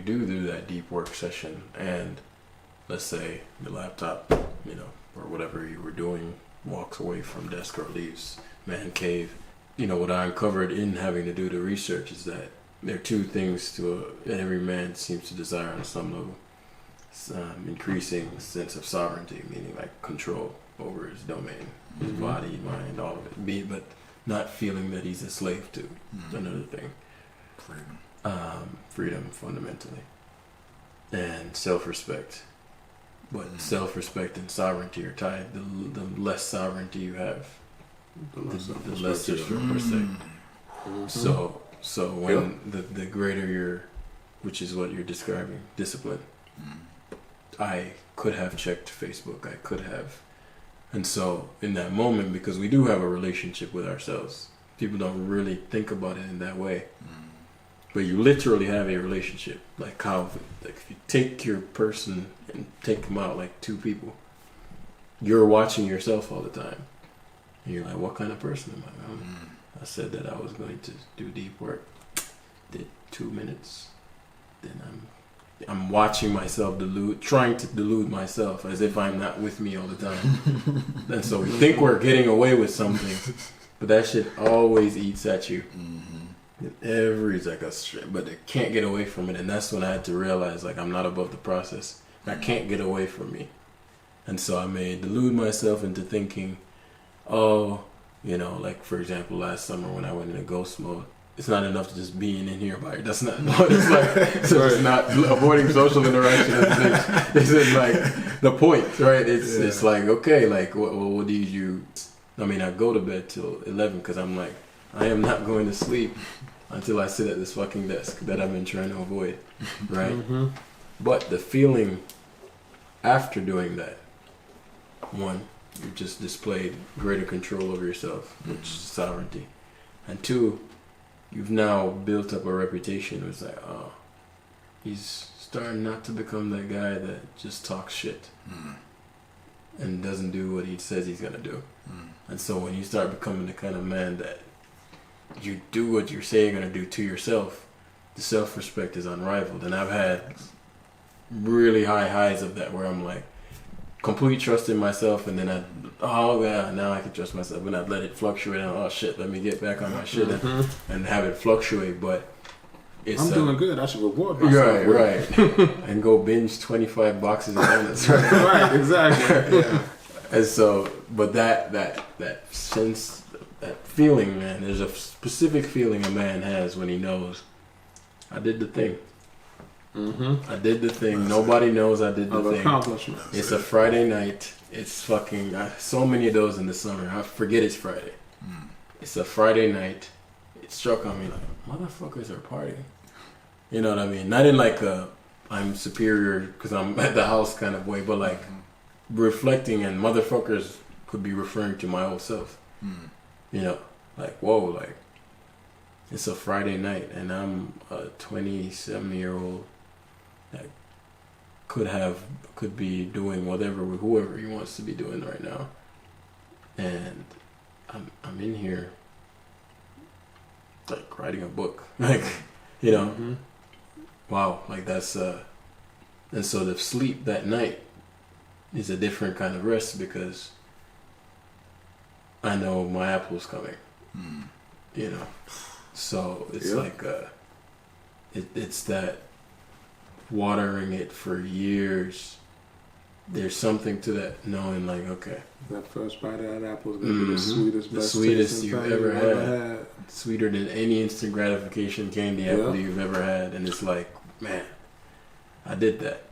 do that deep work session, and let's say the laptop, or whatever you were doing, walks away from desk or leaves man cave. What I uncovered in having to do the research is that there are two things that every man seems to desire on some level. Increasing sense of sovereignty, meaning like control over his domain, his body, mind, all of it. But not feeling that he's a slave to another thing. Freedom fundamentally. And self-respect. But self-respect and sovereignty are tied. The less sovereignty you have, the less self-respect. So when the greater your, which is what you're describing, discipline. I could have checked Facebook. I could have. And so in that moment, because we do have a relationship with ourselves, people don't really think about it in that way. But you literally have a relationship. Like if you take your person and take them out like two people, you're watching yourself all the time. And you're like, what kind of person am I? I said that I was going to do deep work. Did 2 minutes. Then I'm watching myself trying to delude myself as if I'm not with me all the time. And so we think we're getting away with something, but that shit always eats at you. It's like a strip, but I can't get away from it. And that's when I had to realize, like, I'm not above the process. I can't get away from me. And so I may delude myself into thinking, like, for example, last summer when I went into ghost mode, it's not enough to just being in here by it. That's not, it's like, so it's not avoiding social interaction. It's like the point, right? It's like, okay, like, what do you I mean, I go to bed till 11 because I'm like, I am not going to sleep until I sit at this fucking desk that I've been trying to avoid, right? But the feeling after doing that, one, you've just displayed greater control over yourself, which is sovereignty. And two, you've now built up a reputation. It's like, he's starting not to become that guy that just talks shit and doesn't do what he says he's gonna do. And so when you start becoming the kind of man that you do what you say you're gonna do to yourself, the self-respect is unrivaled. And I've had really high highs of that where I'm like, complete trust in myself, and then now I can trust myself, and I'd let it fluctuate, and let me get back on my shit and have it fluctuate. But I'm doing good, I should reward myself. Right. And go binge 25 boxes of donuts. Right, exactly. Yeah. And so, but that sense, that feeling, man, there's a specific feeling a man has when he knows, I did the thing. I did the thing. Nobody knows I did the thing. It's a Friday night. It's fucking so many of those in the summer. I forget it's Friday. It's a Friday night. It struck on me like, motherfuckers are partying. You know what I mean? Not in like a I'm superior because I'm at the house kind of way, but like reflecting, and motherfuckers could be referring to my old self. Like, whoa, like it's a Friday night and I'm a 27-year-old that could be doing whoever he wants to be doing right now, and I'm in here like writing a book, like wow, like that's and so the sleep that night is a different kind of rest because I know my apple's coming, so it's like it's that watering it for years. There's something to that, knowing like, okay, that first bite of that apple is gonna be the sweetest you've ever had, sweeter than any instant gratification candy apple you've ever had, and it's like, man, I did that.